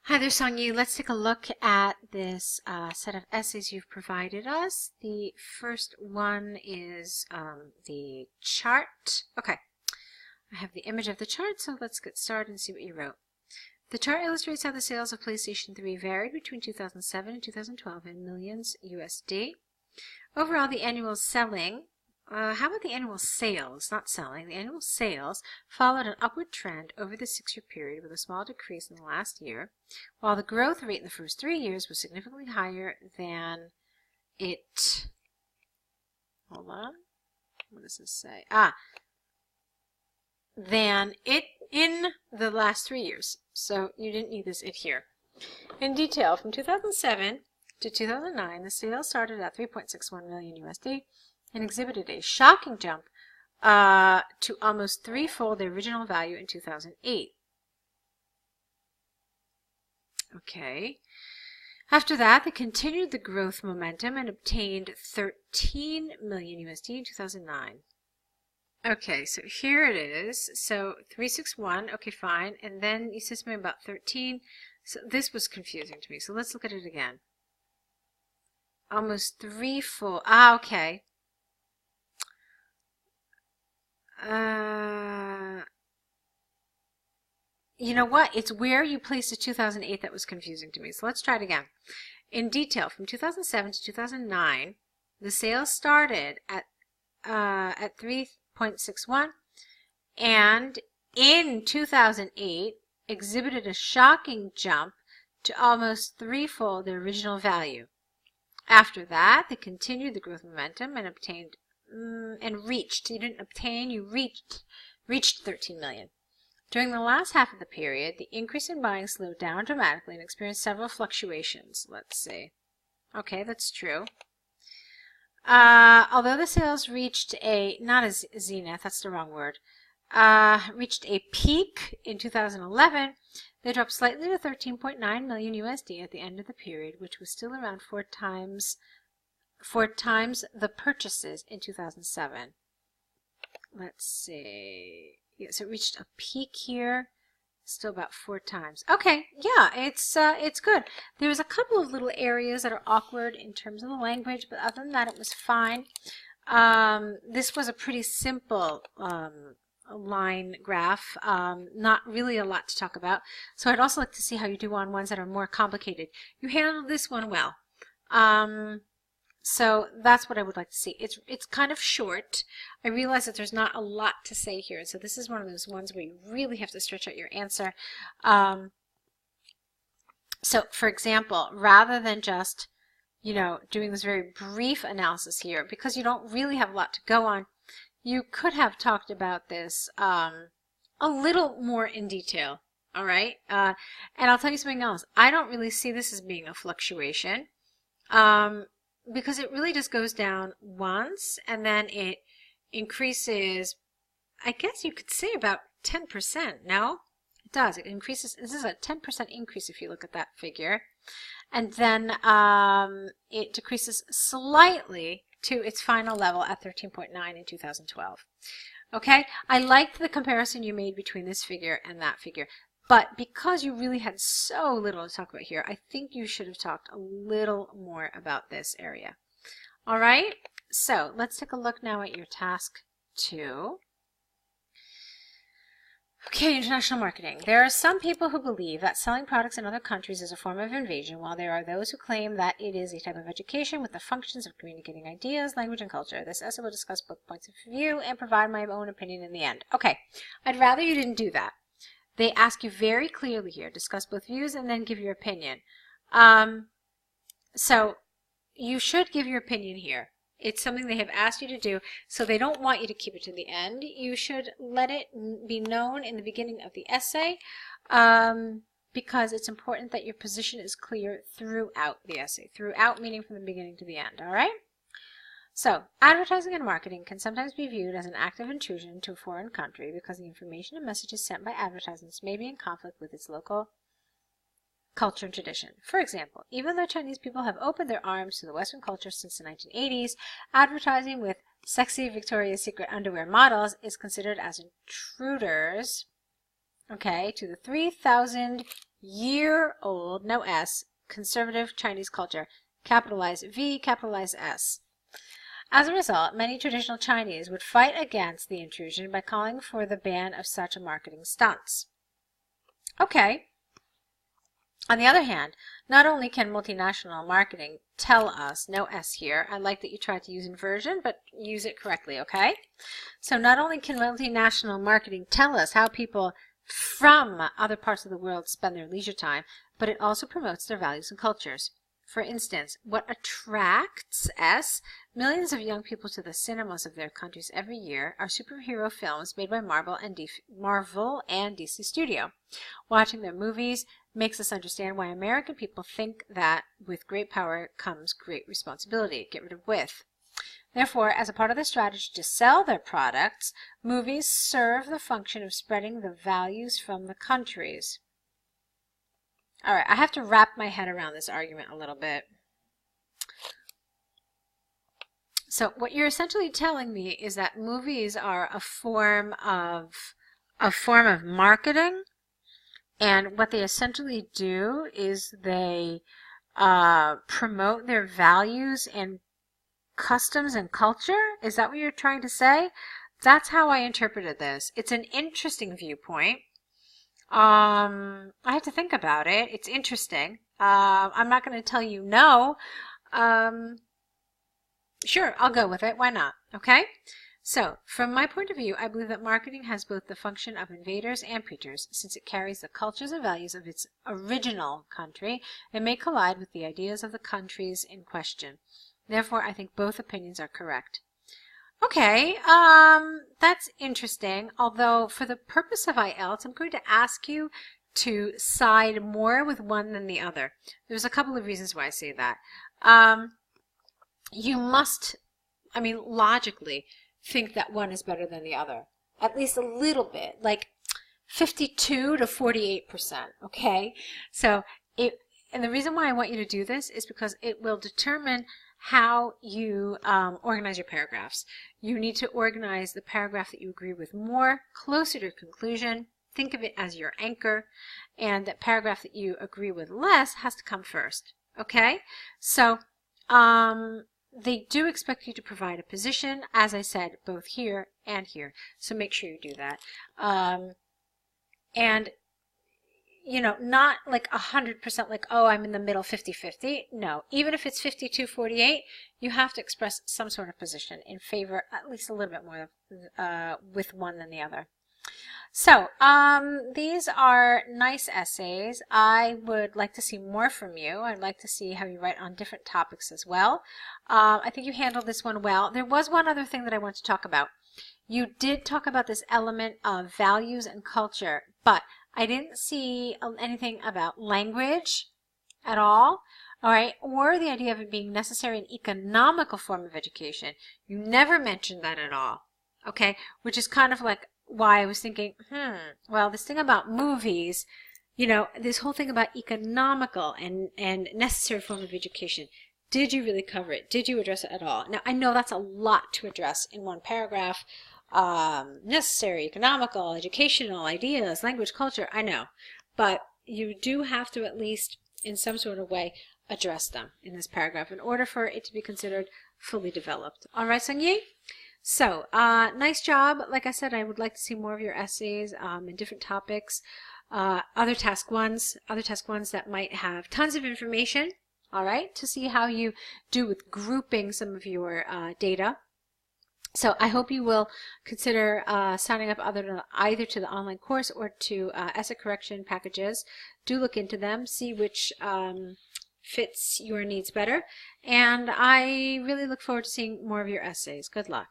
Hi there, Songyi. Let's take a look at this set of essays you've provided us. The first one is the chart. Okay, I have the image of the chart, so let's get started and see what you wrote. The chart illustrates how the sales of PlayStation 3 varied between 2007 and 2012 in millions USD. Overall, the annual selling how about the annual sales, not selling? The annual sales followed an upward trend over the 6-year period with a small decrease in the last year, while the growth rate in the first 3 years was significantly higher than it, hold on, what does this say? Than it in the last 3 years. So you didn't need this it here. In detail, from 2007 to 2009, the sales started at 3.61 million USD. And exhibited a shocking jump to almost threefold the original value in 2008. Okay. After that, they continued the growth momentum and obtained 13 million USD in 2009. Okay, so here it is. So 361, okay, fine. And then you said something about 13. So this was confusing to me. So let's look at it again. Almost threefold. Okay. You know what? It's where you placed the 2008 that was confusing to me. So let's try it again. In detail, from 2007 to 2009, the sales started at 3.61, and in 2008 exhibited a shocking jump to almost threefold their original value. After that, they continued the growth momentum and obtained reached. You didn't obtain, you reached 13 million. During the last half of the period, the increase in buying slowed down dramatically and experienced several fluctuations. Let's see. Okay, that's true. Although the sales reached not a zenith, that's the wrong word, reached a peak in 2011, they dropped slightly to 13.9 million USD at the end of the period, which was still around four times the purchases in 2007. Let's see. Yes, it reached a peak here. Still about 4 times. Okay, yeah, it's good. There was a couple of little areas that are awkward in terms of the language, but other than that, it was fine. This was a pretty simple line graph. Not really a lot to talk about. So I'd also like to see how you do on ones that are more complicated. You handled this one well. So that's what I would like to see. It's kind of short. I realize that there's not a lot to say here. So this is one of those ones where you really have to stretch out your answer. So for example, rather than just, doing this very brief analysis here, because you don't really have a lot to go on, you could have talked about this a little more in detail. All right. And I'll tell you something else. I don't really see this as being a fluctuation. Because it really just goes down once and then it increases, I guess you could say about 10%. No? It does. It increases. This is a 10% increase if you look at that figure. And then it decreases slightly to its final level at 13.9 in 2012. Okay? I liked the comparison you made between this figure and that figure. But because you really had so little to talk about here, I think you should have talked a little more about this area. All right, so let's take a look now at your task 2. Okay, international marketing. There are some people who believe that selling products in other countries is a form of invasion, while there are those who claim that it is a type of education with the functions of communicating ideas, language, and culture. This essay will discuss both points of view and provide my own opinion in the end. Okay, I'd rather you didn't do that. They ask you very clearly here, discuss both views and then give your opinion. So you should give your opinion here. It's something they have asked you to do, so they don't want you to keep it to the end. You should let it be known in the beginning of the essay because it's important that your position is clear throughout the essay. Throughout meaning from the beginning to the end, all right? So, advertising and marketing can sometimes be viewed as an act of intrusion into a foreign country because the information and messages sent by advertisements may be in conflict with its local culture and tradition. For example, even though Chinese people have opened their arms to the Western culture since the 1980s, advertising with sexy Victoria's Secret underwear models is considered as intruders, okay, to the 3,000 year-old, no S, conservative Chinese culture, capitalize V, capitalize S. As a result, many traditional Chinese would fight against the intrusion by calling for the ban of such marketing stunts. Okay. On the other hand, not only can multinational marketing tell us, no S here, I like that you tried to use inversion, but use it correctly, okay? So not only can multinational marketing tell us how people from other parts of the world spend their leisure time, but it also promotes their values and cultures. For instance, what attracts S millions of young people to the cinemas of their countries every year are superhero films made by Marvel and DC Studio. Watching their movies makes us understand why American people think that with great power comes great responsibility. Get rid of with. Therefore, as a part of the strategy to sell their products, movies serve the function of spreading the values from the countries. All right, I have to wrap my head around this argument a little bit. So what you're essentially telling me is that movies are a form of marketing, and what they essentially do is they promote their values and customs and culture. Is that what you're trying to say? That's how I interpreted this. It's an interesting viewpoint. I have to think about it. It's interesting. I'm not going to tell you no. Sure, I'll go with it. Why not? Okay? So, from my point of view, I believe that marketing has both the function of invaders and preachers, since it carries the cultures and values of its original country and may collide with the ideas of the countries in question. Therefore, I think both opinions are correct. Okay, that's interesting, although for the purpose of IELTS, I'm going to ask you to side more with one than the other. There's a couple of reasons why I say that. You must, logically, think that one is better than the other. At least a little bit, like 52 to 48%, okay? So, and the reason why I want you to do this is because it will determine how you organize your paragraphs. You need to organize the paragraph that you agree with more, closer to conclusion. Think of it as your anchor, and that paragraph that you agree with less has to come first. Okay? So, they do expect you to provide a position, as I said, both here and here. So make sure you do that. And not like 100% like, oh, I'm in the middle 50-50. No, even if it's 52-48, you have to express some sort of position in favor, at least a little bit more with one than the other. So, these are nice essays. I would like to see more from you. I'd like to see how you write on different topics as well. I think you handled this one well. There was one other thing that I want to talk about. You did talk about this element of values and culture, but I didn't see anything about language at all right, or the idea of it being necessary and economical form of education. You never mentioned that at all, okay, which is kind of like why I was thinking, well, this thing about movies, this whole thing about economical and necessary form of education, did you really cover it? Did you address it at all? Now, I know that's a lot to address in one paragraph. Necessary, economical, educational, ideas, language, culture, I know. But you do have to at least, in some sort of way, address them in this paragraph in order for it to be considered fully developed. All right, Songyi? So, nice job. Like I said, I would like to see more of your essays in different topics. Other task ones that might have tons of information, all right, to see how you do with grouping some of your data. So I hope you will consider signing up either to the online course or to essay correction packages. Do look into them, see which fits your needs better. And I really look forward to seeing more of your essays. Good luck.